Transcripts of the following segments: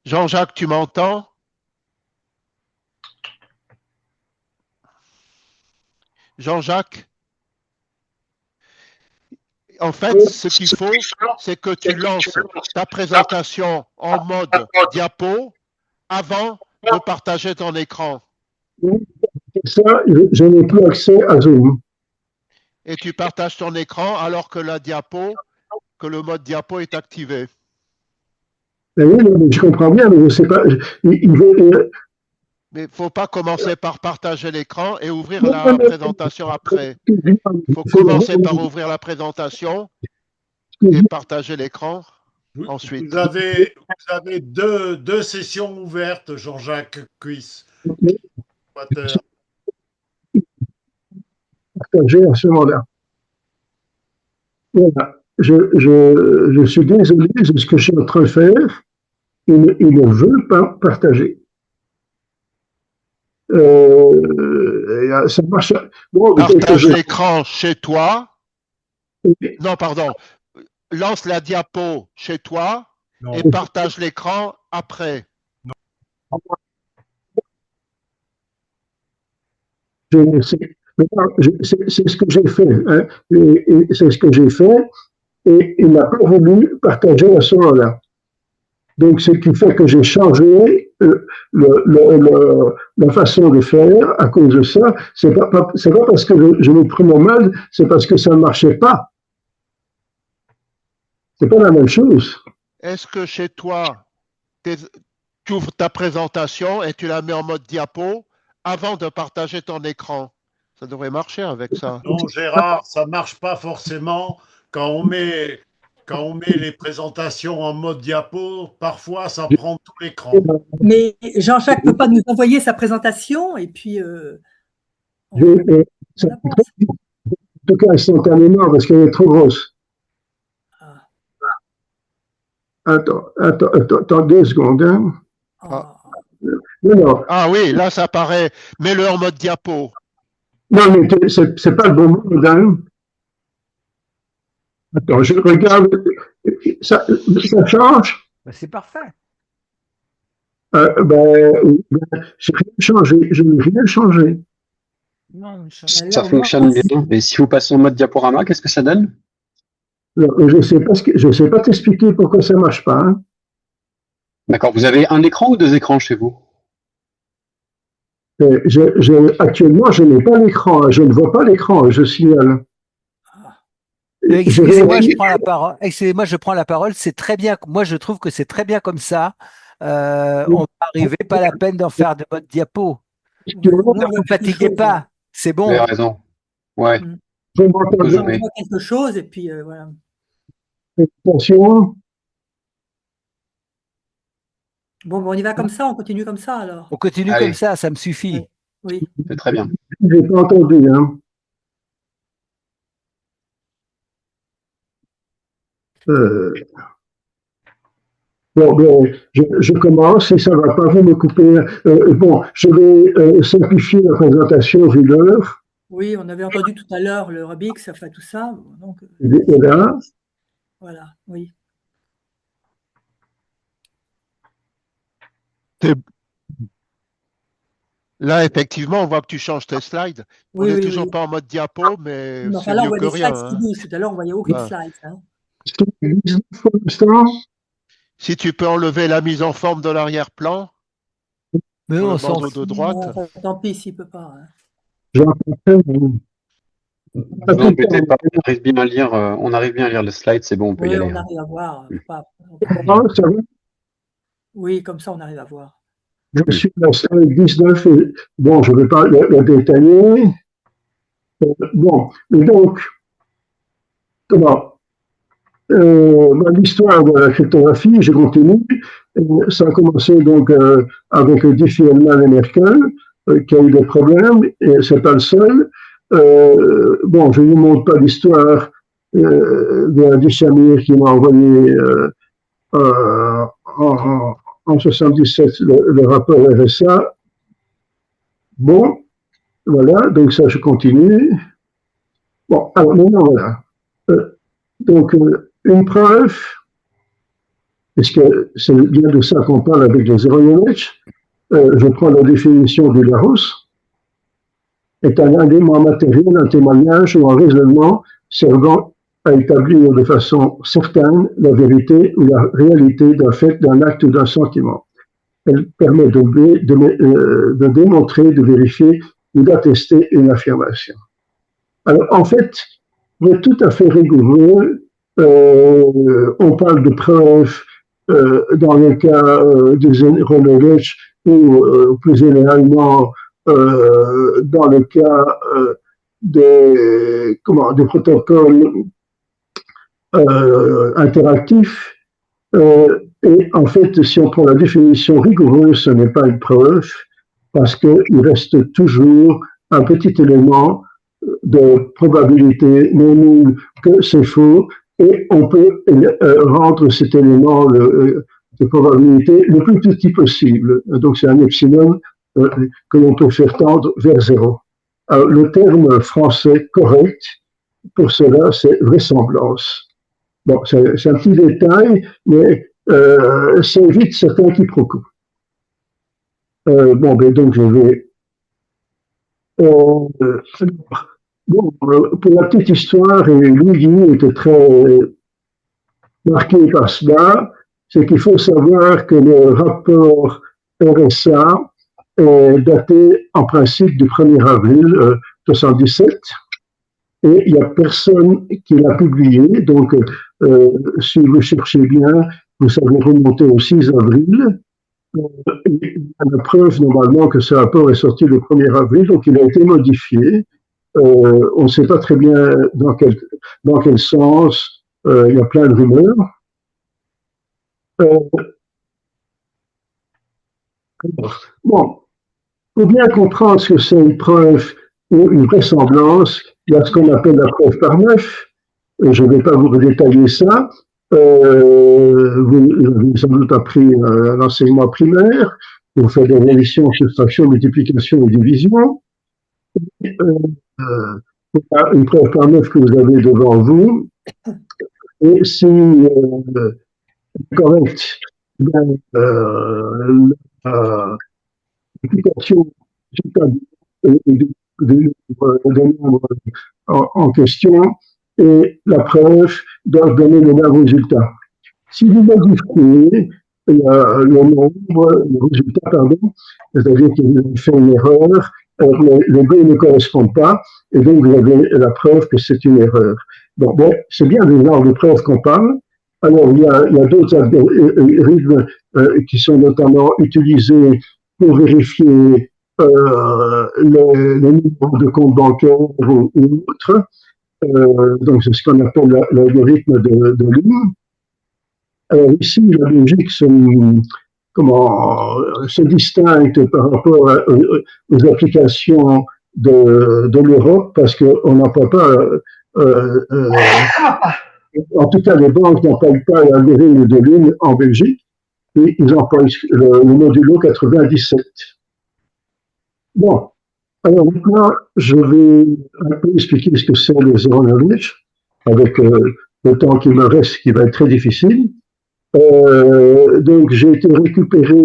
Jean-Jacques, tu m'entends? Jean-Jacques, en fait, ce qu'il faut, c'est que tu lances ta présentation en mode diapo avant de partager ton écran. Ça, je n'ai plus accès à Zoom. Et tu partages ton écran alors que que le mode diapo est activé. Mais oui, mais je comprends bien, mais je ne sais pas. Mais il ne faut pas commencer par partager l'écran et ouvrir la présentation après. Il faut commencer par ouvrir la présentation et partager l'écran ensuite. Vous avez deux sessions ouvertes, Jean-Jacques Cuisse. Partager à ce moment-là. Voilà. Je suis désolé de ce que je suis en train de faire. Ils ne veulent pas partager. Ça marche. Bon, partage l'écran chez toi. Non, pardon. Lance la diapo chez toi et partage l'écran après. C'est ce que j'ai fait. Hein, c'est ce que j'ai fait. Et il n'a pas voulu partager à ce moment-là. Donc, ce qui fait que j'ai changé la façon de faire à cause de ça. C'est pas parce que je me prenais mal, c'est parce que ça ne marchait pas. C'est pas la même chose. Est-ce que chez toi, tu ouvres ta présentation et tu la mets en mode diapo avant de partager ton écran? Ça devrait marcher avec ça. Non, Gérard, ça ne marche pas forcément. Quand on met les présentations en mode diapo, parfois ça prend tout l'écran. Mais Jean-Jacques ne peut pas nous envoyer sa présentation et puis. En tout cas, instantanément, parce qu'elle est trop grosse. Attends 2 secondes. Hein. Ah oui, là ça paraît. Mets-le en mode diapo. Non, mais c'est pas le bon mode. Hein. Attends, je regarde. Ça change? C'est parfait. J'ai rien changé. Je n'ai rien changé. Non, ça fonctionne bien. Et si vous passez en mode diaporama, qu'est-ce que ça donne? Je sais pas t'expliquer pourquoi ça marche pas. Hein. D'accord. Vous avez un écran ou 2 écrans chez vous? Actuellement, je n'ai pas l'écran. Je ne vois pas l'écran, je signale. Excusez-moi, je prends la parole. C'est très bien. Moi, je trouve que c'est très bien comme ça. On va arriver, pas la peine d'en faire de mode diapo. Ne vous fatiguez pas. C'est bon. Vous avez raison. Ouais. On voit quelque chose et puis voilà. Attention. Bon, on y va comme ça, on continue comme ça alors. On continue comme ça me suffit. Oui. C'est très bien. Je n'ai pas entendu. Hein. Bon, je commence et ça ne va pas vous me couper. Bon, je vais simplifier la présentation vu l'heure. Oui, on avait entendu tout à l'heure le Rubix, enfin tout ça. Donc, et là. Voilà, oui. Là, effectivement, on voit que tu changes tes slides. Oui, on n'est toujours pas en mode diapo, mais non, c'est là, mieux on voit que des rien. slides qui bougent. Tout à l'heure, on voyait aucune slide. Hein. Si tu peux enlever la mise en forme de l'arrière-plan, mais on s'en de droite. Non, tant pis s'il ne peut pas. Hein. Ne vous embêtez pas, on arrive bien à lire le slide, c'est bon, on peut y aller. On arrive à voir. Oui, comme ça, on arrive à voir. Je suis dans slide 19 et bon, je ne vais pas la détailler. Bon, mais donc, comment l'histoire de la cryptographie, je continue. Ça a commencé donc avec Diffie-Hellman et Merkel, qui a eu des problèmes, et c'est pas le seul. Bon, je ne vous montre pas l'histoire de Shamir qui m'a envoyé en 77 le rapport RSA. Bon, voilà, donc ça je continue. Bon, alors maintenant voilà. Donc, une preuve puisque c'est bien de ça qu'on parle avec les zero knowledge. Je prends la définition du Larousse, est un élément matériel, un témoignage ou un raisonnement servant à établir de façon certaine la vérité ou la réalité d'un fait, d'un acte ou d'un sentiment. Elle permet de démontrer, de vérifier ou d'attester une affirmation. Alors, en fait, pour être tout à fait rigoureux, on parle de preuves dans le cas des zero knowledge ou plus généralement dans le cas des protocoles interactifs. Et en fait, si on prend la définition rigoureuse, ce n'est pas une preuve, parce qu'il reste toujours un petit élément de probabilité non nulle que c'est faux, et on peut rendre cet élément de probabilité le plus petit possible. Donc c'est un epsilon que l'on peut faire tendre vers zéro. Alors, le terme français correct pour cela, c'est vraisemblance. Bon, c'est un petit détail, mais ça évite certains quiproquos. Bon, ben donc je vais. Bon, pour la petite histoire, et Louis était très marqué par cela, c'est qu'il faut savoir que le rapport RSA est daté en principe du 1er avril 1977. Et il n'y a personne qui l'a publié. Donc, si vous cherchez bien, vous savez remonter au 6 avril. Il y a la preuve normalement que ce rapport est sorti le 1er avril, donc il a été modifié. On ne sait pas très bien dans quel sens. Il y a plein de rumeurs. Bon, pour bien comprendre ce que c'est une preuve ou une vraisemblance, il y a ce qu'on appelle la preuve par neuf. Je ne vais pas vous détailler ça. Vous avez sans doute appris à l'enseignement primaire. Vous faites des addition, soustraction, multiplication et division. Une preuve par neuf que vous avez devant vous. Et si correct, l'application de nombres en question et la preuve doivent donner le même résultat. Si vous modifiez le résultat, pardon, c'est-à-dire que vous avez fait une erreur, les deux ne correspondent pas, et donc vous avez la preuve que c'est une erreur. Bon, c'est bien des genres de preuves qu'on parle. Alors, il y a d'autres algorithmes qui sont notamment utilisés pour vérifier le nombre de comptes bancaires ou autres. Donc, c'est ce qu'on appelle l'algorithme de Lim. Alors, ici, la Belgique se distingue par rapport aux applications de l'Europe parce qu'on n'emploie pas, en tout cas, les banques n'emploient pas l'algorithme de Lim en Belgique et ils emploient le modulo 97. Bon, alors maintenant, je vais un peu expliquer ce que c'est le zero knowledge, avec le temps qui me reste, qui va être très difficile. Donc, j'ai été récupéré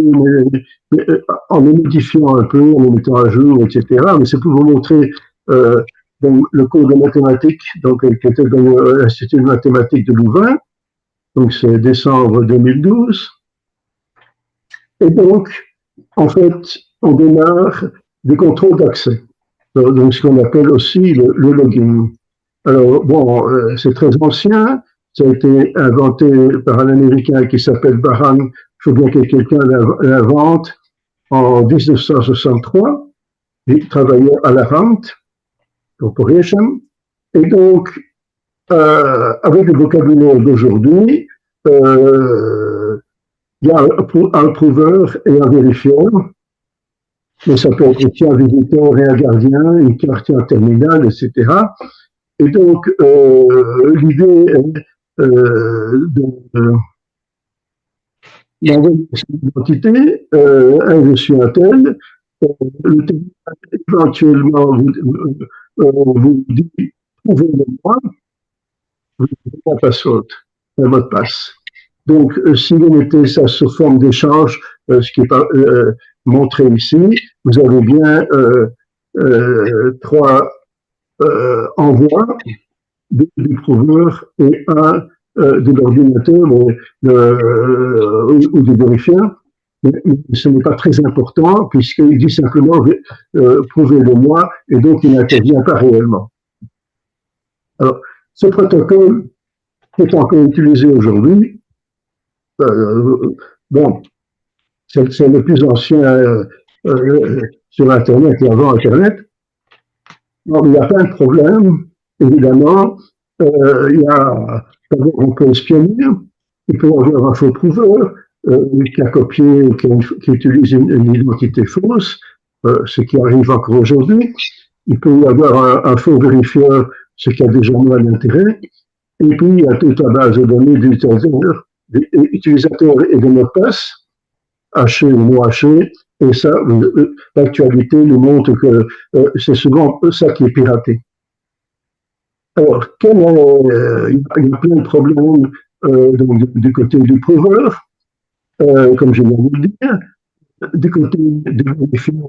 en le modifiant un peu, en le mettant à jour, etc. Mais c'est pour vous montrer donc, le cours de mathématiques, donc, qui était dans l'Institut de mathématiques de Louvain. Donc, c'est décembre 2012. Et donc, en fait, on démarre des contrôles d'accès. Donc, ce qu'on appelle aussi le login. Alors, bon, c'est très ancien. Ça a été inventé par un Américain qui s'appelle Barham. Il faut bien que quelqu'un l'invente en 1963. Il travaillait à la Rand Corporation. Et donc, avec le vocabulaire d'aujourd'hui, il y a un prouveur et un vérifieur. Mais ça peut être aussi un visiteur et un gardien, une carte et un terminal, etc. Et donc, l'idée est d'envoyer son identité, je suis un tel, le terminal éventuellement vous dit, trouvez-le moi, vous avez un password, un mot de passe. Donc, si vous mettez ça sous forme d'échange, ce qui est montré ici, vous avez bien trois envois, deux du prouveur et un de l'ordinateur ou du vérifieur. Mais ce n'est pas très important puisqu'il dit simplement prouvez-le-moi et donc il n'intervient pas réellement. Alors, ce protocole qui est encore utilisé aujourd'hui, bon, c'est le plus ancien sur Internet et avant Internet. Non, il y a plein de problèmes, évidemment. On peut espionner, il peut y avoir un faux prouveur qui a copié, qui utilise une identité fausse, ce qui arrive encore aujourd'hui. Il peut y avoir un faux vérifieur, ce qui a déjà moins d'intérêt. Et puis, il y a toute la base de données d'utilisateurs et de mots de passe, hachés ou non hachés. Et ça, l'actualité nous montre que c'est souvent ça qui est piraté. Alors, il y a plein de problèmes donc, du côté du prouveur, comme je viens de le dire. Du côté du vérifieur,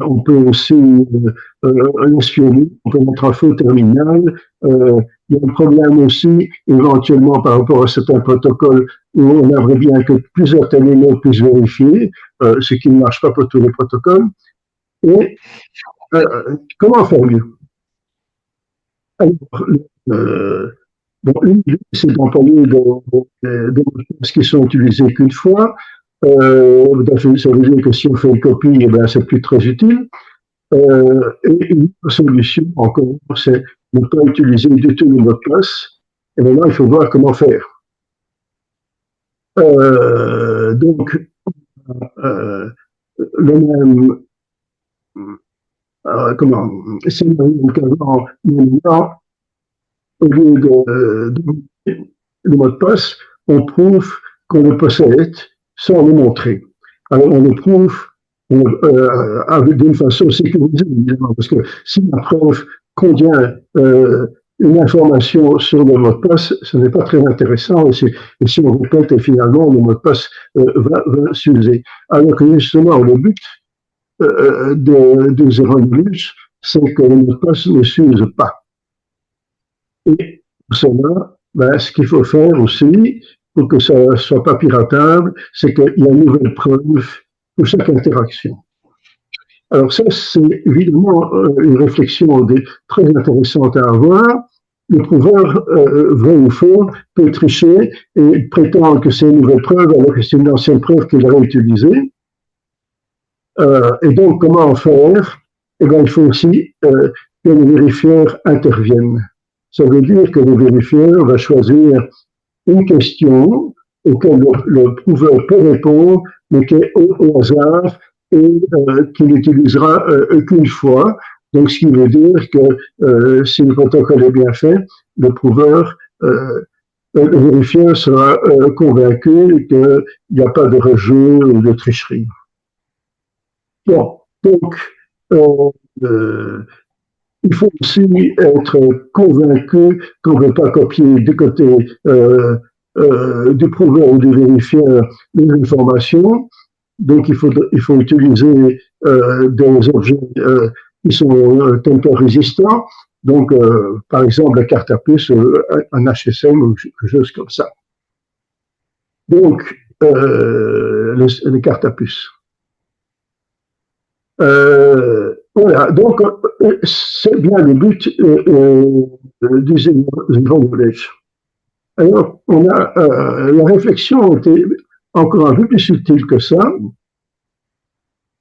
on peut aussi espionner, on peut mettre un faux terminal. Il y a un problème aussi, éventuellement, par rapport à certains protocoles où on aimerait bien que plusieurs terminaux puissent vérifier, ce qui ne marche pas pour tous les protocoles. Et comment faire mieux? Alors, une idée, c'est d'employer des mots de passe qui sont utilisés qu'une fois. Ça veut dire que si on fait une copie, eh bien, c'est plus très utile. Et une autre solution, encore, c'est de ne pas utiliser du tout le mot de passe. Et maintenant, il faut voir comment faire. Donc, le même scénario qu'avant, maintenant, au lieu de le mot de passe, on prouve qu'on le possède sans le montrer. Alors, on le prouve d'une façon sécurisée, évidemment, parce que si la preuve contient une information sur le mot de passe, ce n'est pas très intéressant, et si on répète, et finalement, le mot de passe va s'user. Alors que justement, le but de Zero Knowledge, c'est que le mot de passe ne s'use pas. Et pour cela, ce qu'il faut faire aussi, pour que ça ne soit pas piratable, c'est qu'il y a une nouvelle preuve pour chaque interaction. Alors ça, c'est évidemment une réflexion très intéressante à avoir. Le prouveur, vrai ou faux, peut tricher et prétendre que c'est une nouvelle preuve alors que c'est une ancienne preuve qu'il a réutilisée. Et donc, comment faire? Eh bien, il faut aussi que les vérifieurs interviennent. Ça veut dire que le vérifieur va choisir une question auquel le prouveur peut répondre, mais qui est au hasard et qu'il n'utilisera qu'une fois. Donc, ce qui veut dire que si le protocole est bien fait, le prouveur, le vérifieur sera convaincu qu'il n'y a pas de rejeu ou de tricherie. Bon, donc, il faut aussi être convaincu qu'on ne veut pas copier du côté du prouveur ou du vérifieur les informations. Donc, il faut utiliser des objets qui sont tempérésistants. Donc, par exemple, la carte à puce, un HSM ou quelque chose comme ça. Donc, les cartes à puce. Voilà, donc c'est bien le but du Zero Knowledge. Alors, la réflexion était encore un peu plus subtile que ça.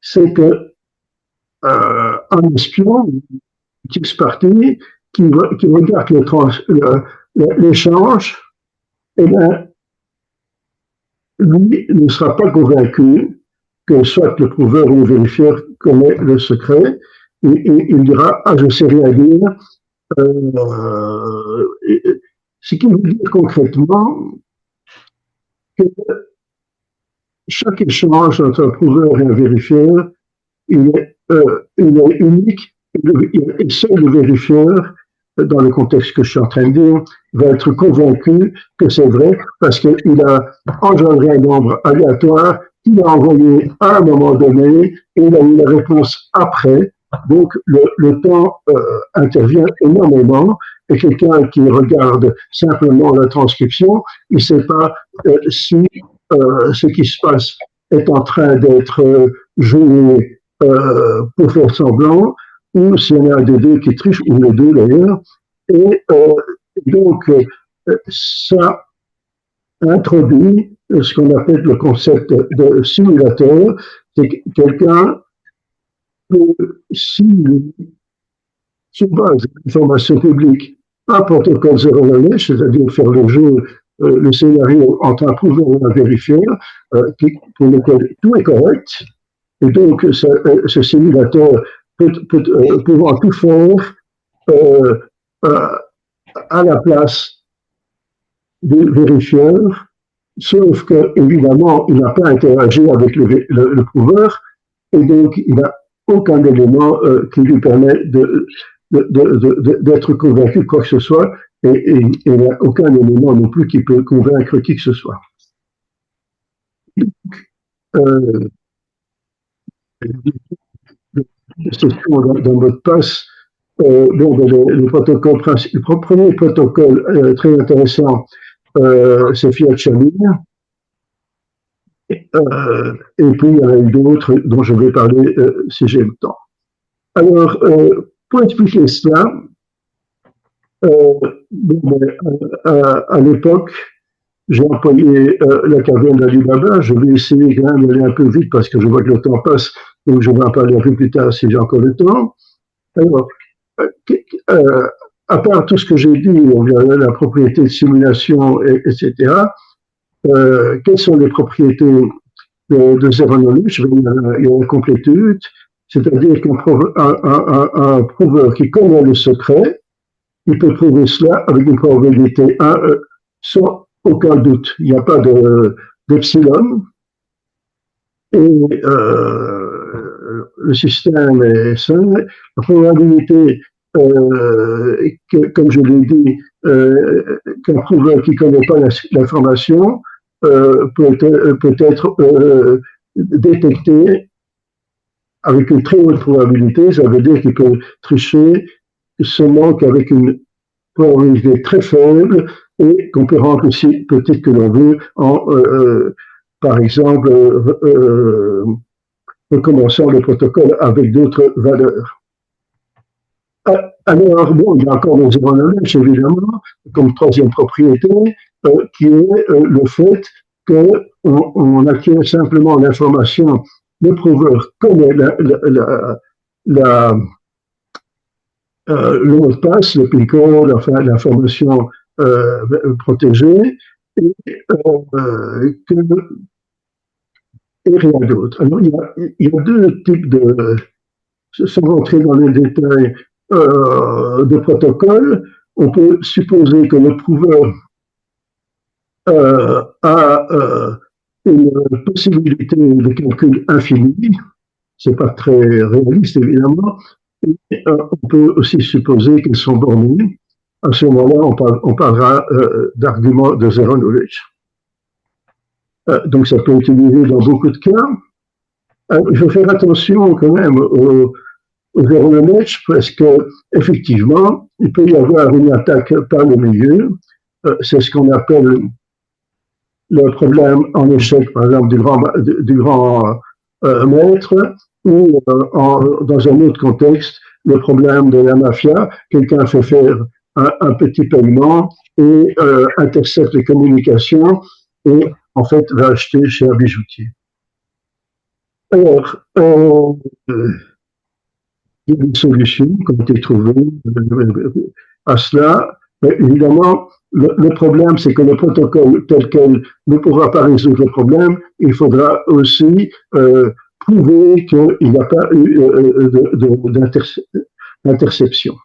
C'est que un espion, X party, qui regarde l'échange, eh bien, lui ne sera pas convaincu que soit le prouveur ou le vérifieur connaît le secret, et il dira « Ah, je ne sais rien dire ». Ce qui veut dire concrètement que chaque échange entre un prouveur et un vérifieur, il est unique, et seul le vérifieur dans le contexte que je suis en train de dire, va être convaincu que c'est vrai parce qu'il a engendré un nombre aléatoire qu'il a envoyé à un moment donné et il a eu la réponse après. Donc, le temps intervient énormément et quelqu'un qui regarde simplement la transcription, il ne sait pas si ce qui se passe est en train d'être joué pour faire semblant ou s'il y en a un des deux qui triche, ou les deux d'ailleurs. Et donc, ça introduit ce qu'on appelle le concept de simulateur. C'est que quelqu'un peut simuler sur base d'informations publiques un protocole zéro knowledge, c'est-à-dire faire le jeu, le scénario entre un prouveur et un vérifieur, pour lequel tout est correct. Et donc, ce simulateur pouvant tout faire à la place du vérifieur, sauf que, évidemment, il n'a pas interagi avec le prouveur, et donc il n'a aucun élément qui lui permet d'être convaincu de quoi que ce soit, et il n'y a aucun élément non plus qui peut convaincre qui que ce soit. Donc, dans mot de passe, le premier protocole très intéressant, c'est Fiat Shamir. Et puis il y en a eu d'autres dont je vais parler si j'ai le temps. Alors, pour expliquer cela, à l'époque, j'ai employé la caverne d'Ali Baba. Je vais essayer quand même d'aller un peu vite parce que je vois que le temps passe, donc je vais en parler un peu plus tard si j'ai encore le temps. Alors, à part tout ce que j'ai dit, la propriété de simulation, etc., quelles sont les propriétés de zero knowledge? Il y a la complétude, c'est-à-dire qu'un prouveur qui connaît le secret, il peut prouver cela avec une probabilité 1 sans aucun doute. Il n'y a pas d'epsilon. Et le système est simple. La probabilité, comme je l'ai dit, qu'un prouveur qui ne connaît pas l'information peut être détecté avec une très haute probabilité. Ça veut dire qu'il peut tricher seulement qu'avec une probabilité très faible et qu'on peut rendre aussi petite que l'on veut en, par exemple, recommençant le protocole avec d'autres valeurs. Alors, bon, il y a encore le zero knowledge, évidemment, comme troisième propriété, qui est le fait qu'on acquiert simplement l'information. Le prouveur connaît le mot de passe, le PIN code, enfin l'information protégée, et rien d'autre. Alors, il y a deux types sans rentrer dans les détails, de protocoles. On peut supposer que le prouveur a une possibilité de calcul infinie. C'est pas très réaliste, évidemment. Et, on peut aussi supposer qu'ils sont bornés. À ce moment-là, on parlera d'arguments de zero knowledge. Donc, ça peut être utilisé dans beaucoup de cas. Il faut faire attention quand même au zero knowledge parce que, effectivement, il peut y avoir une attaque par le milieu. C'est ce qu'on appelle le problème en échec, par exemple, du grand maître, ou dans un autre contexte, le problème de la mafia. Quelqu'un fait faire un petit paiement et intercepte les communications et, en fait, va acheter chez un bijoutier. Alors, il y a une solution qui a été trouvée à cela. Mais évidemment, le problème, c'est que le protocole tel quel ne pourra pas résoudre le problème. Il faudra aussi prouver qu'il n'y a pas eu d'interception.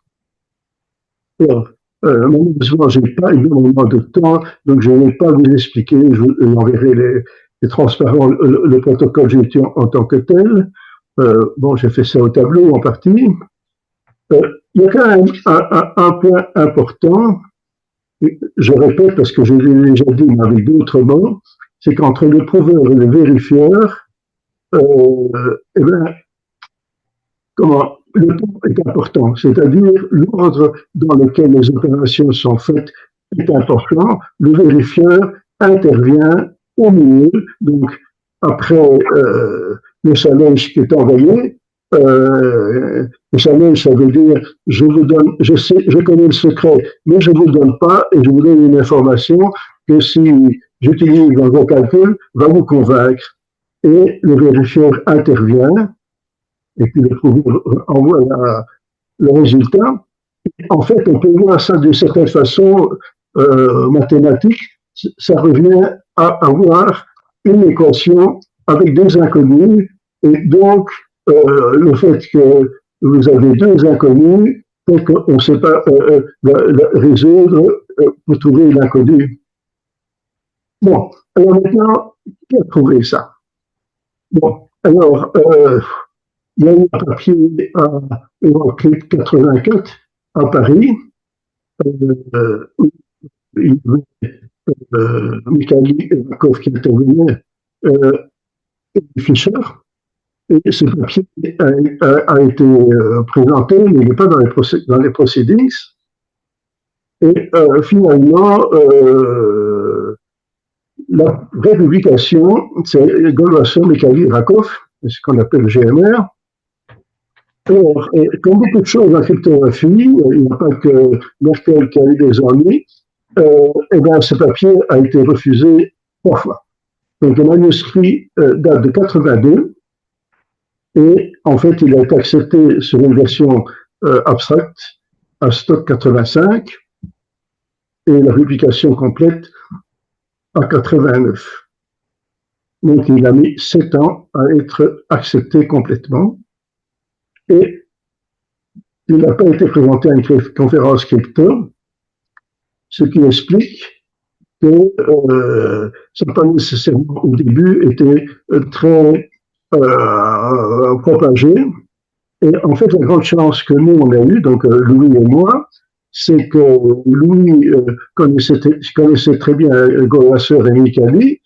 Alors, malheureusement, je n'ai pas énormément de temps, donc je ne vais pas vous expliquer. Je vous enverrai les transparents, le protocole GT en tant que tel. Bon, j'ai fait ça au tableau en partie. Il y a quand même un point important, je répète parce que je l'ai déjà dit, mais avec d'autres mots, c'est qu'entre le prouveur et le vérifieur, eh bien, le temps est important, c'est-à-dire l'ordre dans lequel les opérations sont faites est important. Le vérifieur intervient au milieu, donc après le challenge qui est envoyé. Le challenge, ça veut dire je vous donne, je connais le secret, mais je vous donne pas et je vous donne une information que si j'utilise dans vos calculs, va vous convaincre. Et le vérifieur intervient et puis le prouveur envoie le résultat. En fait, on peut voir ça d'une certaine façon mathématique. Ça revient à avoir une équation avec deux inconnus. Et donc, le fait que vous avez deux inconnus fait qu'on ne sait pas résoudre pour trouver l'inconnu. Bon, alors maintenant, qui a trouvé ça? Bon, alors, il y a eu un papier à Euroclip 84 à Paris, où il y avait Mikhail Evakov qui intervenait, et Fischer. Et ce papier a été présenté, mais il n'est pas dans les proceedings. Et finalement, la vraie publication, c'est Goldwasser, Mikhail Evakov, ce qu'on appelle GMR. Alors, comme beaucoup de choses en cryptographie, il n'y a pas que Merkel qui a eu des ennuis, et bien ce papier a été refusé 3 fois. Donc le manuscrit date de 82, et en fait il a été accepté sur une version abstracte à stock 85, et la publication complète à 89. Donc il a mis 7 ans à être accepté complètement. Et il n'a pas été présenté à une conférence crypto, ce qui explique que ça n'a pas nécessairement au début été très propagé. Et en fait, la grande chance que nous, on a eue, donc Louis et moi, c'est que Louis connaissait très bien Goldwasser et Mikhail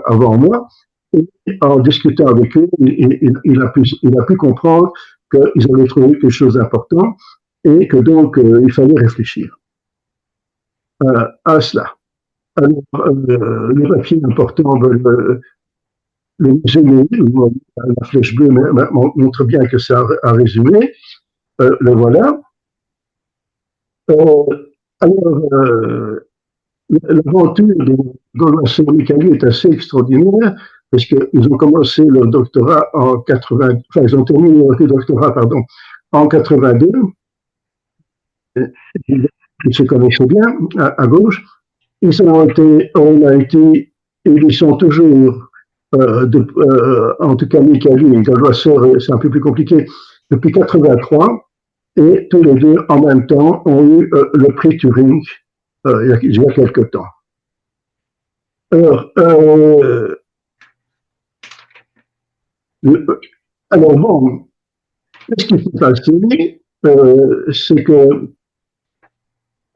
avant moi, et en discutant avec eux, il a pu comprendre qu'ils avaient trouvé quelque chose d'important et que donc il fallait réfléchir à cela. Alors, le papier important, le résumé, la flèche bleue montre bien que ça a résumé, le voilà. Alors, l'aventure de Goldwasser et Mikhail est assez extraordinaire parce qu'ils ont commencé leur doctorat en 80, enfin ils ont terminé leur doctorat, pardon, en 82. Ils se connaissaient bien à gauche. Ils sont toujours, en tout cas Mikhail et Goldwasser, c'est un peu plus compliqué, depuis 83, et tous les deux en même temps ont eu le prix Turing il y a quelque temps. Alors bon, qu'est-ce qui s'est passé? C'est que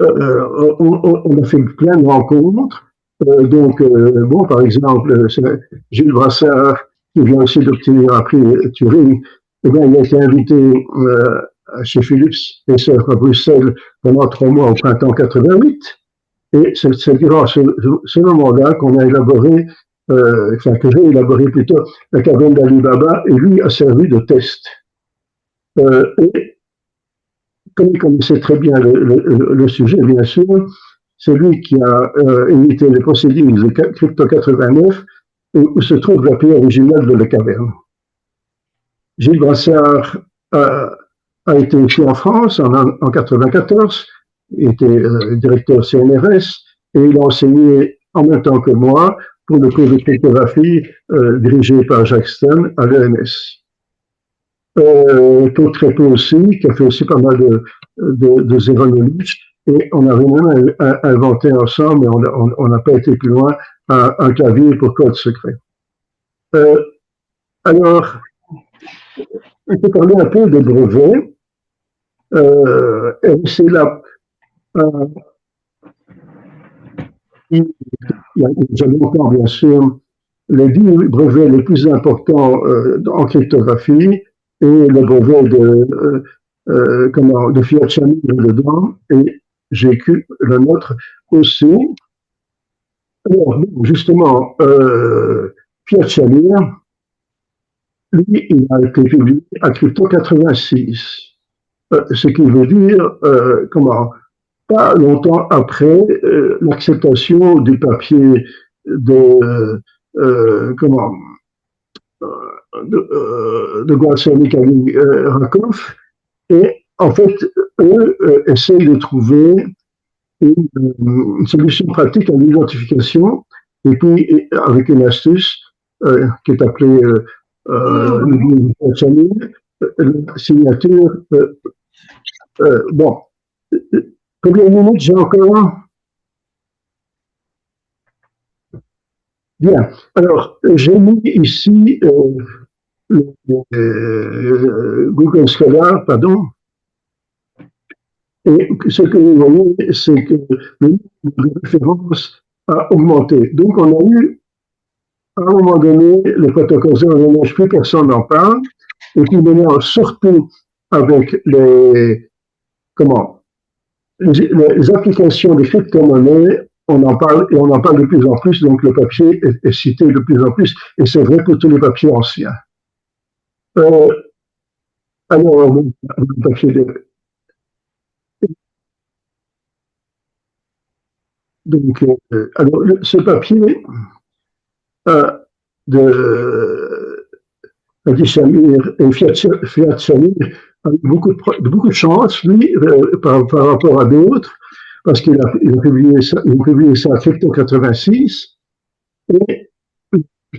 on a fait plein de rencontres. Donc, bon, par exemple, Gilles Brassard, qui vient aussi d'obtenir un prix Turing, eh bien, il a été invité chez Philips et Sœurs à Bruxelles pendant 3 mois au printemps 88. Et c'est durant ce moment-là qu'on a élaboré, enfin que j'ai élaboré plutôt, la caverne d'Ali Baba, et lui a servi de test. Et comme il connaissait très bien le sujet, bien sûr, c'est lui qui a évité les procédures de Crypto 89, où se trouve la pierre originale de la caverne. Gilles Brassard a été ici en France en 94, il était directeur CNRS, et il a enseigné en même temps que moi pour le cours de cryptographie dirigé par Jacques Stern à l'ENS. Claude Trépé aussi, qui a fait aussi pas mal de zero knowledge, et on avait même inventé ensemble, mais on n'a pas été plus loin, un clavier pour code secret. Alors, on peut parler un peu de brevets. Et c'est là, il y a déjà longtemps, bien sûr, les 10 brevets les plus importants en cryptographie et le brevet de Fiat Shamir dedans, et j'ai que le nôtre aussi. Alors, justement, Fiat Shamir, lui, il a été publié à Crypto 86, ce qui veut dire, pas longtemps après l'acceptation du papier de Guarceli Rakov, et en fait, eux essayent de trouver une solution pratique à l'identification, et puis avec une astuce qui est appelée la signature. Bon, combien de minutes j'ai encore? Bien. Alors, j'ai mis ici Google Scholar, pardon. Et ce que vous voyez, c'est que le nombre de références a augmenté. Donc, on a eu, à un moment donné, le protocole 0 plus personne n'en parle. Et puis maintenant, surtout avec les applications des crypto-monnaies, on en parle et on en parle de plus en plus, donc le papier est cité de plus en plus, et c'est vrai pour tous les papiers anciens. Alors, le papier donc, alors, ce papier de Shamir et Fiat Shamir a eu beaucoup de chance, lui, par rapport à d'autres, parce qu'il a publié ça en Crypto 86, et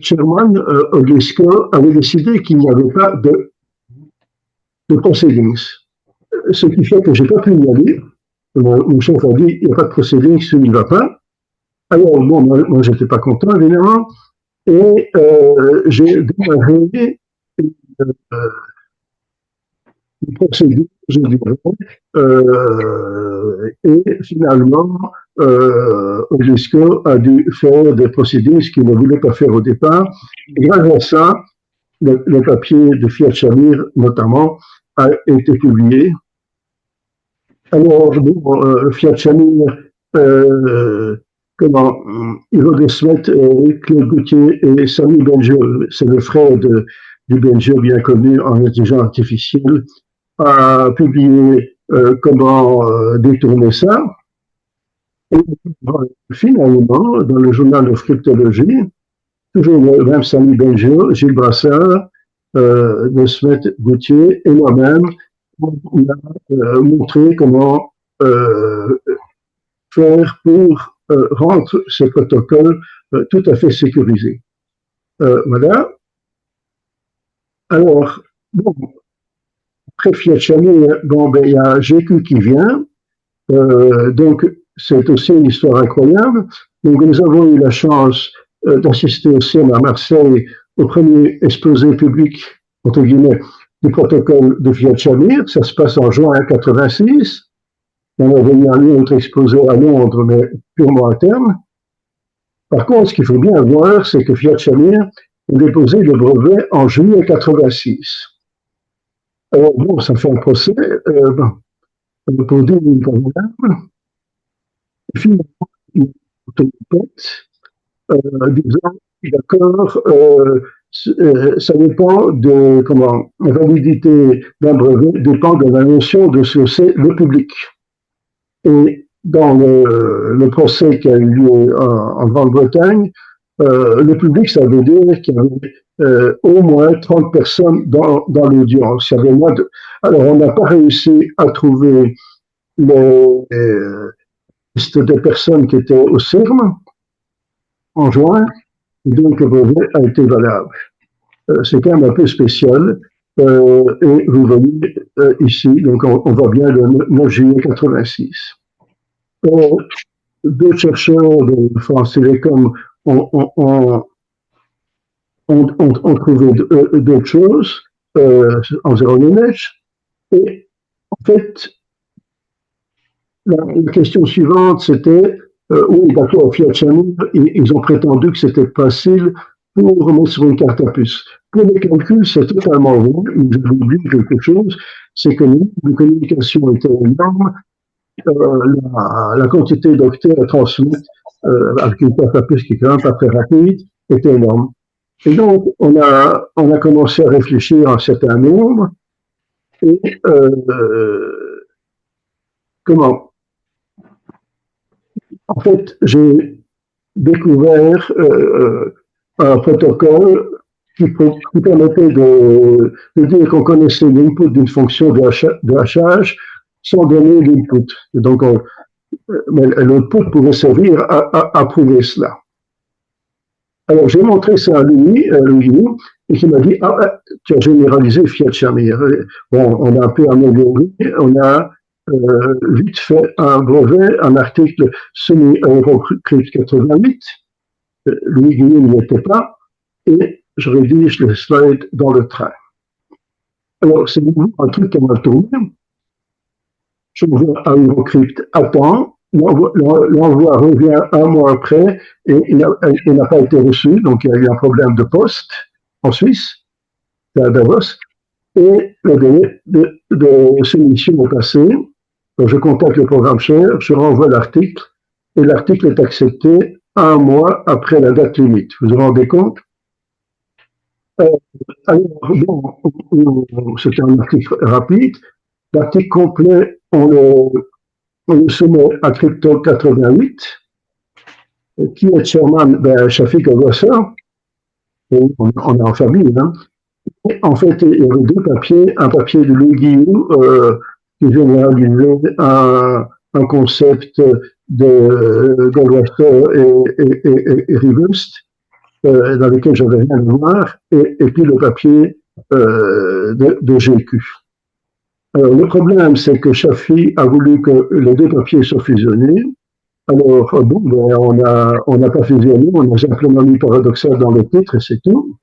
Sherman Oglesko avait décidé qu'il n'y avait pas de proceedings. Ce qui fait que je n'ai pas pu y aller. Mon chef a dit, il n'y a pas de proceedings, il ne va pas. Alors, bon, moi je n'étais pas content, évidemment, et j'ai démarré une procédure, je dirais, et finalement, Oglesko a dû faire des procédures qu'il ne voulait pas faire au départ. Et grâce à ça, le papier de Fiat Shamir, notamment, a été publié. Alors, Fiat Shamir, Ivo Desmet, Claude Gauthier et Samy Benjo, c'est le frère du Benjo bien connu en intelligence artificielle, a publié comment détourner ça. Et finalement, dans le journal de cryptologie, toujours le même Samy Benjo, Gilles Brassard, Desmet, Gauthier et moi-même, on a montré comment faire pour rendre ce protocole tout à fait sécurisé. Voilà. Alors, bon, après Fiat Shamir, bon, ben, il y a GQ qui vient. Donc, c'est aussi une histoire incroyable. Donc, nous avons eu la chance d'assister aussi à Marseille au premier exposé public, entre guillemets, du protocole de Fiat Shamir. Ça se passe en juin 86. On a venu un autre exposé à Londres, mais purement à terme. Par contre, ce qu'il faut bien voir, c'est que Fiat Shamir a déposé le brevet en juillet 86. Alors, bon, ça fait un procès, pour dire une convenable. Et finalement, il a disant, d'accord, ça dépend de, la validité d'un brevet dépend de la notion de ce que c'est le public. Et dans le procès qui a eu lieu en Grande-Bretagne, le public, ça veut dire qu'il y avait au moins 30 personnes dans l'audience. Alors, on n'a pas réussi à trouver les listes de personnes qui étaient au CIRM en juin, donc le brevet a été valable. C'est quand même un peu spécial. Et vous voyez ici, donc on voit bien le 9 juillet 86. Deux chercheurs de France Télécom ont trouvé d'autres choses en zéro lineage, et En fait, la question suivante, c'était, oui, d'accord, Fiat Channel, ils ont prétendu que c'était facile pour remettre sur une carte à puce. Pour les calculs, c'est totalement vrai, mais j'avais oublié quelque chose, c'est que le niveau de communication était énorme, la quantité d'octets à transmettre avec une carte à puce qui est quand même pas très rapide était énorme. Et donc, on a commencé à réfléchir à un certain nombre, et comment? En fait, j'ai découvert un protocole qui permettait de dire qu'on connaissait l'input d'une fonction de hachage sans donner l'input. Et donc, l'output pouvait servir à prouver cela. Alors, j'ai montré ça à Louis, et qui m'a dit, tu as généralisé Fiat Shamir. Bon, on a un peu amélioré, on a vite fait un brevet, un article semi-Eurocrypt 88. Louis Guillaume n'y était pas, et je rédige le slide dans le train. Alors, c'est un truc qui m'a tourné. Je vois à Eurocrypt, attends, l'envoi revient un mois après, et il n'a pas été reçu, donc il y a eu un problème de poste en Suisse, à Davos, et le délai de soumission est passé. Donc, je contacte le programme Share, je renvoie l'article, et l'article est accepté un mois après la date limite. Vous vous rendez compte? Alors, bon, c'était un article rapide. L'article complet, on le soumet à Crypto 88, qui est chairman, Shafik Abbassa, on est en famille, hein. Et en fait, il y avait deux papiers, un papier de Louis Guillou, qui généralisait un concept de Goldwasser et Rivest, dans lequel j'avais rien à voir, et puis le papier de GQ. Alors, le problème, c'est que Shafi a voulu que les deux papiers soient fusionnés. Alors, bon, on n'a pas fusionné, on a simplement mis paradoxal dans le titre et c'est tout.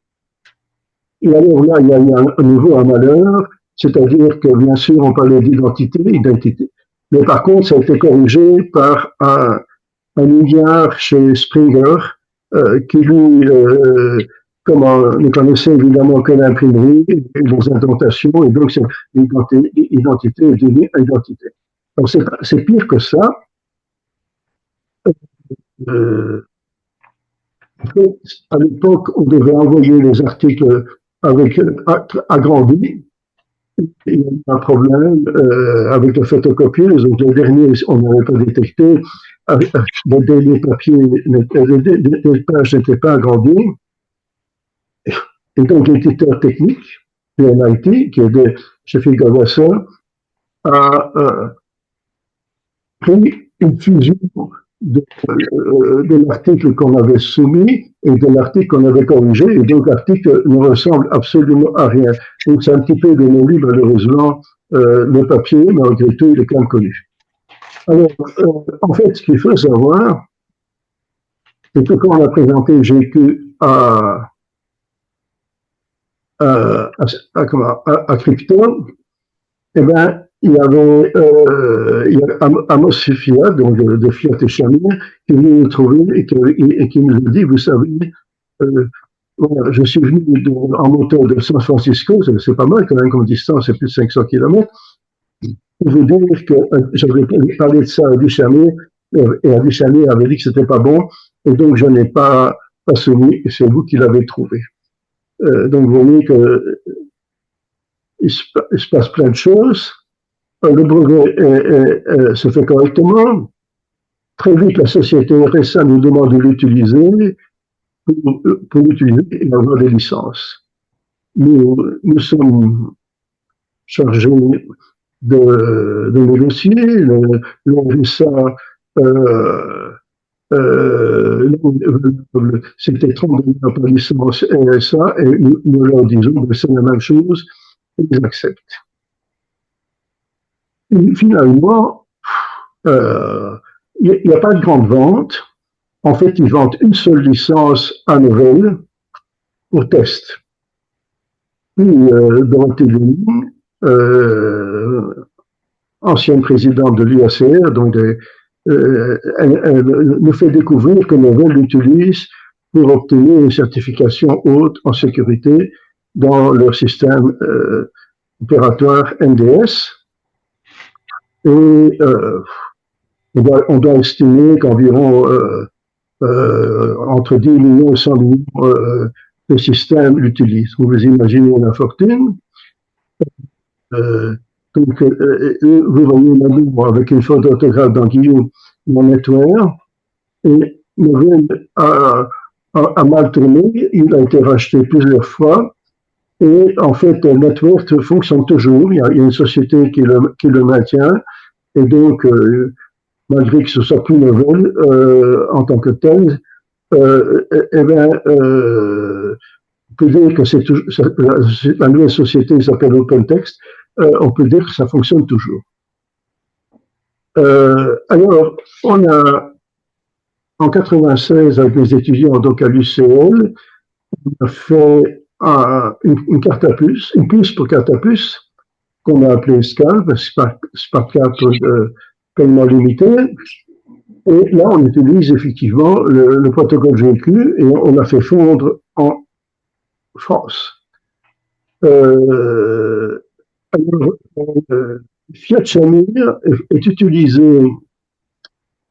Et alors là, il y a eu à nouveau un malheur, c'est-à-dire que bien sûr, on parlait d'identité, mais par contre, ça a été corrigé par un milliard chez Springer, qui lui, ne connaissait évidemment que l'imprimerie et les indentations, et donc c'est identité et identité. Donc c'est pire que ça. En fait, à l'époque, on devait envoyer les articles avec agrandis. Il y a eu un problème avec la photocopieuse, donc les derniers, on n'avait pas détecté. Les papiers, les pages n'étaient pas agrandies. Et donc, l'éditeur technique, PNIT, qui est chez Figawassa, a pris une fusion de l'article qu'on avait soumis et de l'article qu'on avait corrigé, et donc l'article ne ressemble absolument à rien. Donc c'est un petit peu de mon livre, malheureusement, le papier, mais malgré tout, il est quand même connu. Alors, en fait, ce qu'il faut savoir, c'est que quand on a présenté GQ à Crypto, eh ben, il y avait Amos Fiat, donc de Fiat et Shamir, qui est venu nous trouver et qui nous a dit, vous savez, voilà, je suis venu en moto de San Francisco, c'est pas mal quand même comme distance, c'est plus de 500 km. Pour vous dire que j'avais parlé de ça à Adi Shamir, et Adi Shamir avait dit que c'était pas bon, et donc je n'ai pas soumis, et c'est vous qui l'avez trouvé. Donc vous voyez que il se passe plein de choses. Le brevet se fait correctement. Très vite, la société RSA nous demande de l'utiliser pour l'utiliser et avoir des licences. Nous sommes chargés de négocier. Le RSA c'était 30 $ par licence RSA et nous leur disons que c'est la même chose et ils acceptent. Et finalement, il n'y a pas de grande vente. En fait, ils vendent une seule licence à Nouvelle pour test. Puis, Dorothée Denis ancienne présidente de l'UACR, donc elle nous fait découvrir que Novell l'utilise pour obtenir une certification haute en sécurité dans leur système opératoire NDS. Et on doit estimer qu'environ entre 10 millions et 100 millions de systèmes l'utilisent. Vous imaginez la fortune. Donc, vous voyez là avec une faute d'orthographe dans Guillaume, mon network, et Novell a mal tourné, il a été racheté plusieurs fois, et en fait, le network fonctionne toujours, il y a une société qui le maintient, et donc, malgré que ce soit plus Novell en tant que tel, on peut dire que c'est la nouvelle société s'appelle OpenText, on peut dire que ça fonctionne toujours. Alors, on a en 96 avec mes étudiants donc à l'UCL, on a fait une carte à puce, une puce pour carte à puce qu'on a appelée SCALP, Smart Card paiement limité. Et là, on utilise effectivement le protocole GQ et on l'a fait fondre en France. Fiat Shamir est utilisé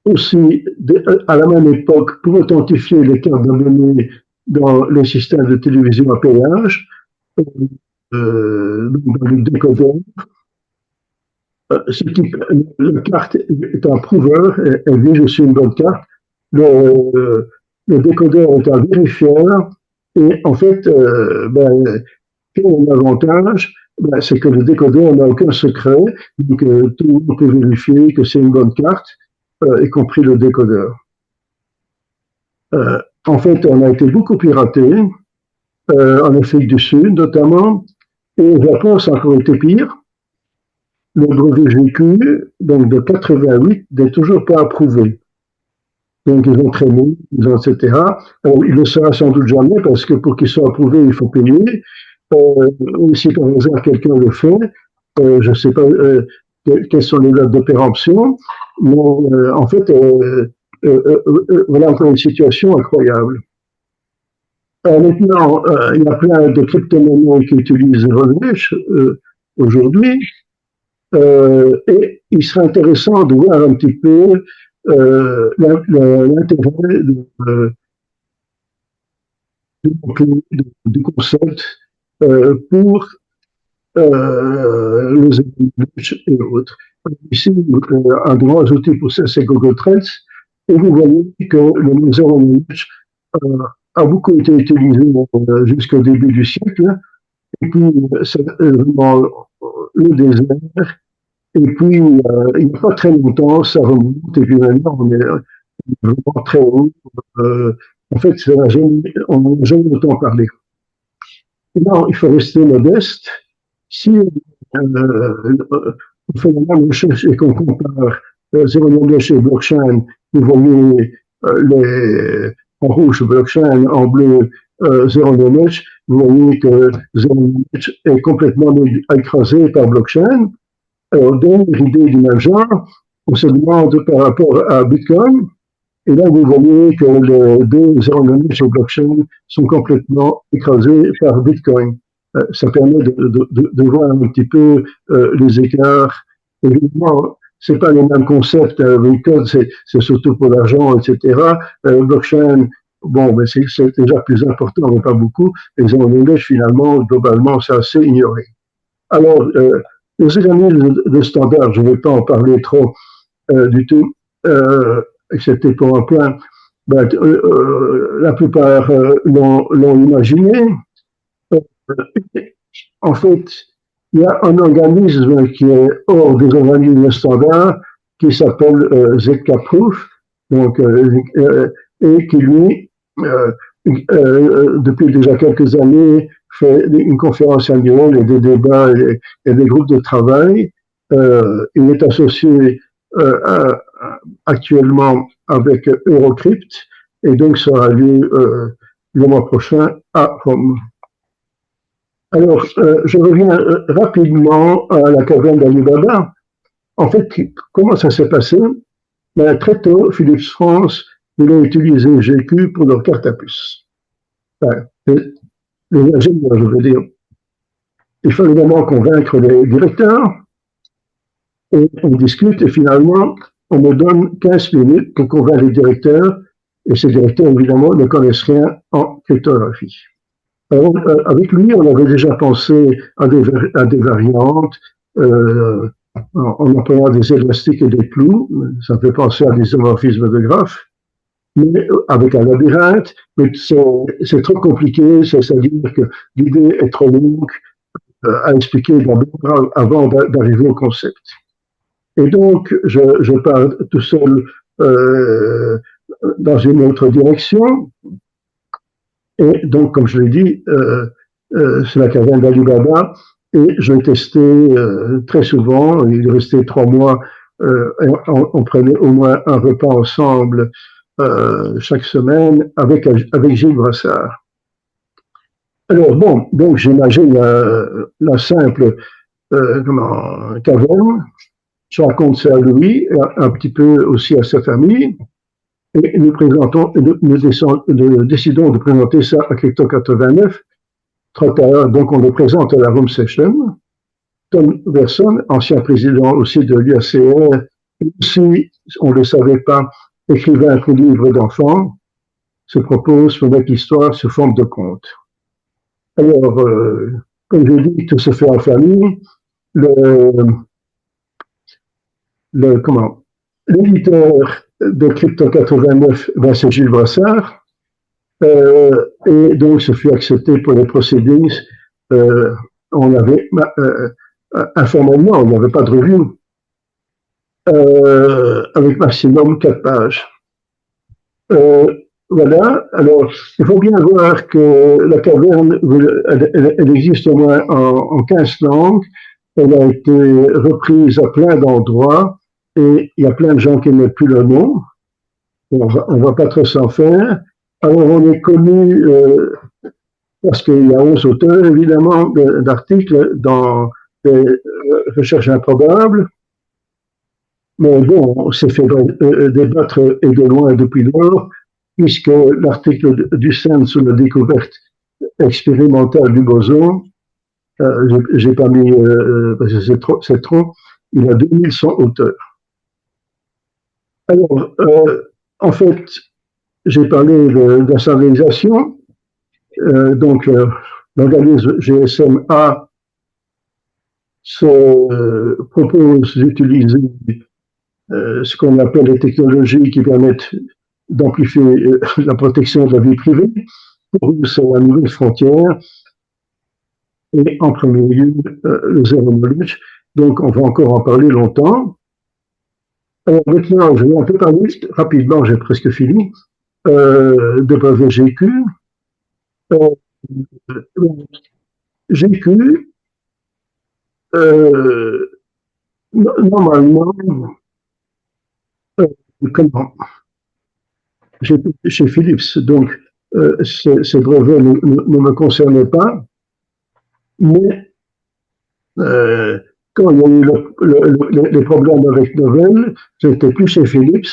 aussi à la même époque pour authentifier les cartes d'abonnés dans les systèmes de télévision à péage, dans le décodeur. La carte est un prouveur, elle dit je suis une bonne carte. Le décodeur est un vérifieur et en fait, quel est l'avantage? C'est que le décodeur n'a aucun secret, donc tout le monde peut vérifier que c'est une bonne carte, y compris le décodeur. En fait, on a été beaucoup piraté, en Afrique du Sud notamment, et au Japon, ça a encore été pire. Le brevet GQ, donc de 88, n'est toujours pas approuvé. Donc, ils ont traîné, etc. Alors, il ne le sera sans doute jamais parce que pour qu'il soit approuvé, il faut payer. Si par hasard quelqu'un le fait, je ne sais pas quelles sont les dates de péremption, mais en fait, voilà encore une situation incroyable. Maintenant, il y a plein de crypto-monnaies qui utilisent Zero-Knowledge aujourd'hui. Et il serait intéressant de voir un petit peu l'intérêt du concept pour les Zero-Knowledge et autres. Ici, un grand outil pour ça, c'est Google Trends, et vous voyez que le Zero-Knowledge a beaucoup été utilisé jusqu'au début du siècle, et puis c'est vraiment le désert. Et puis, il n'y a pas très longtemps, ça remonte, et puis maintenant, on est vraiment très haut. En fait, on n'a jamais autant parlé. Non, il faut rester modeste. Si on fait la même recherche et qu'on compare Zero-Knowledge et blockchain, vous voyez en rouge blockchain, en bleu Zero-Knowledge, vous voyez que Zero-Knowledge est complètement écrasé par blockchain. Alors, dernière idée du même genre, on se demande par rapport à Bitcoin, et là vous voyez que les deux Zero-Knowledge et blockchain sont complètement écrasés par Bitcoin. Ça permet de voir un petit peu les écarts. Évidemment, c'est pas les mêmes concepts. Bitcoin, c'est surtout pour l'argent, etc. Blockchain, bon, mais c'est déjà plus important, mais pas beaucoup. Les Zero-Knowledge, finalement, globalement, c'est assez ignoré. Alors, les organismes de standard, je ne vais pas en parler trop du tout, excepté pour un point. La plupart l'ont imaginé. En fait, il y a un organisme qui est hors des organismes standards qui s'appelle ZK-Proof, donc, et qui lui, depuis déjà quelques années, fait une conférence annuelle et des débats et des groupes de travail. Il est associé actuellement avec Eurocrypt et donc ça aura lieu le mois prochain à Rome. Alors, je reviens rapidement à la caverne d'Ali Baba. en fait, comment ça s'est passé? Ben, très tôt, Philips France voulait utiliser GQ pour leur carte à puce. Enfin, les ingénieurs, je veux dire. Il fallait évidemment convaincre les directeurs, et on discute, et finalement, on me donne 15 minutes pour convaincre les directeurs, et ces directeurs, évidemment, ne connaissent rien en cryptographie. Alors, avec lui, on avait déjà pensé à des variantes, en employant des élastiques et des clous. Ça fait penser à des isomorphismes de graphes, mais avec un labyrinthe. Mais c'est trop compliqué, c'est-à-dire que l'idée est trop longue à expliquer d'abord avant d'arriver au concept. Et donc, je pars tout seul dans une autre direction. Et donc, comme je l'ai dit, c'est la caverne d'Ali Baba. Et je l'ai testé très souvent. Il est resté 3 mois. On prenait au moins un repas ensemble chaque semaine avec Gilles Brassard. Alors bon, donc j'imagine la simple caverne. Je raconte ça à Louis, un petit peu aussi à sa famille, et nous décidons de présenter ça à Crypto 89. Donc on le présente à la Room Session. Tom Verson, ancien président aussi de l'UACR, aussi, on ne le savait pas, écrivain pour livre d'enfants, se propose pour mettre l'histoire sous forme de conte. Alors, comme je dis, tout se fait en famille. L'éditeur de Crypto 89, c'est Gilles Brassard, et donc ce fut accepté pour les proceedings. On avait informellement, on n'avait pas de review, avec maximum 4 pages. Voilà, alors il faut bien voir que la caverne, elle existe au moins en 15 langues, elle a été reprise à plein d'endroits, et il y a plein de gens qui n'aiment plus le nom. On va pas trop s'en faire. Alors on est connu parce qu'il y a 11 auteurs, évidemment, d'articles dans des recherches improbables. Mais bon, on s'est fait débattre et de loin depuis lors, puisque l'article du CERN sur la découverte expérimentale du boson, j'ai pas mis, parce que c'est trop, il a 2100 auteurs. Alors, en fait, j'ai parlé de la standardisation. Donc, l'organisme GSMA se propose d'utiliser ce qu'on appelle les technologies qui permettent d'amplifier la protection de la vie privée. Pour eux, c'est la nouvelle frontière. Et en premier lieu, le zero knowledge. Donc, on va encore en parler longtemps. Alors maintenant, je vais un peu parler rapidement, j'ai presque fini, de brevet GQ. GQ, normalement, comment? J'étais chez Philips, donc ces brevets ne me concernaient pas, mais quand il y a eu les problèmes avec Novell, j'étais plus chez Philips,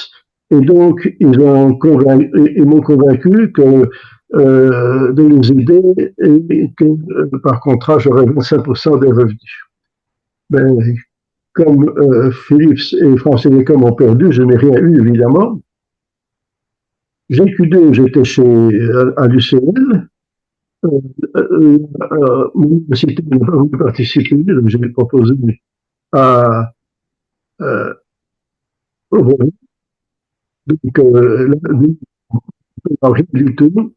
et donc ils m'ont convaincu que de les aider et que par contrat j'aurais 25% des revenus. Ben, comme Philips et France Télécom ont perdu, je n'ai rien eu évidemment. GQ2, j'étais à l'UCL. Mon université n'a pas voulu participer, donc j'ai proposé à donc rien du tout.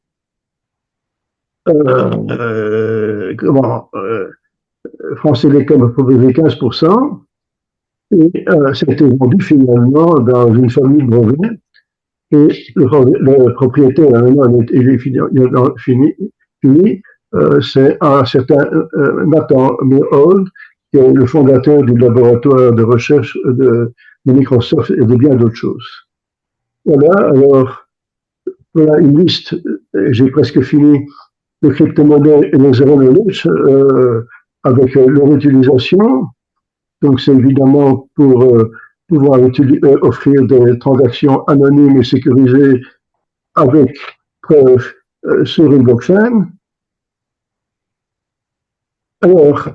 France Télécom a proposé 15%, et ça a été vendu finalement dans une famille de brevets, et le propriétaire, maintenant, il est fini, c'est un certain Nathan Myhrvold, qui est le fondateur du laboratoire de recherche de Microsoft et de bien d'autres choses. Voilà, alors, voilà une liste, j'ai presque fini, de crypto-monnaies et les zero knowledge avec leur utilisation. Donc, c'est évidemment pour pouvoir offrir des transactions anonymes et sécurisées avec preuve sur une blockchain. Alors,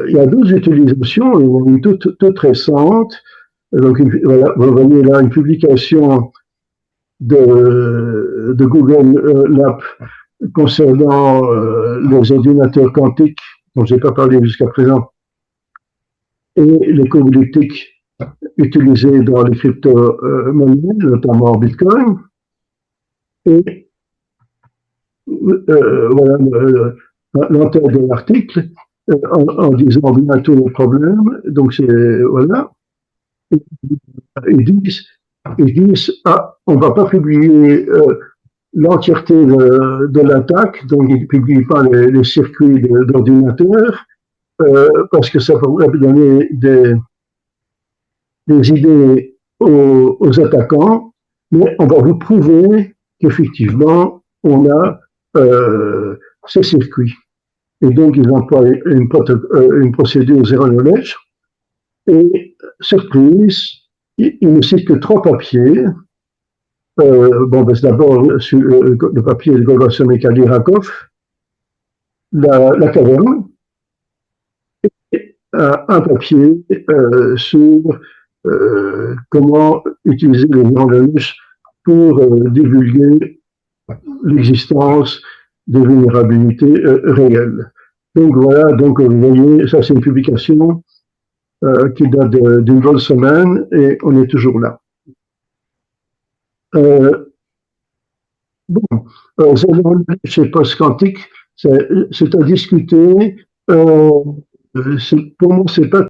il y a d'autres utilisations, une toute récente. Donc, voilà, vous voyez là une publication de Google Lab concernant les ordinateurs quantiques dont je n'ai pas parlé jusqu'à présent et les codes éthiques utilisés dans les crypto-monnaies, notamment Bitcoin. Et voilà l'entête de l'article en disant bien tous les problèmes. Donc, voilà. Ils disent on ne va pas publier l'entièreté de l'attaque, donc ils ne publient pas les circuits d'ordinateur, parce que ça pourrait donner des idées aux attaquants, mais on va vous prouver qu'effectivement, on a ces circuits. Et donc, ils emploient une procédure zero knowledge. Et, surprise, ils ne citent que 3 papiers. C'est d'abord sur le papier de Golgoth Mikhail Rakov, la caverne, et un papier sur comment utiliser les neurones pour divulguer l'existence de vulnérabilités réelles. Donc voilà, donc vous voyez, ça c'est une publication qui date d'une bonne semaine et on est toujours là. Chez post-quantique, c'est à discuter. Pour moi, c'est pas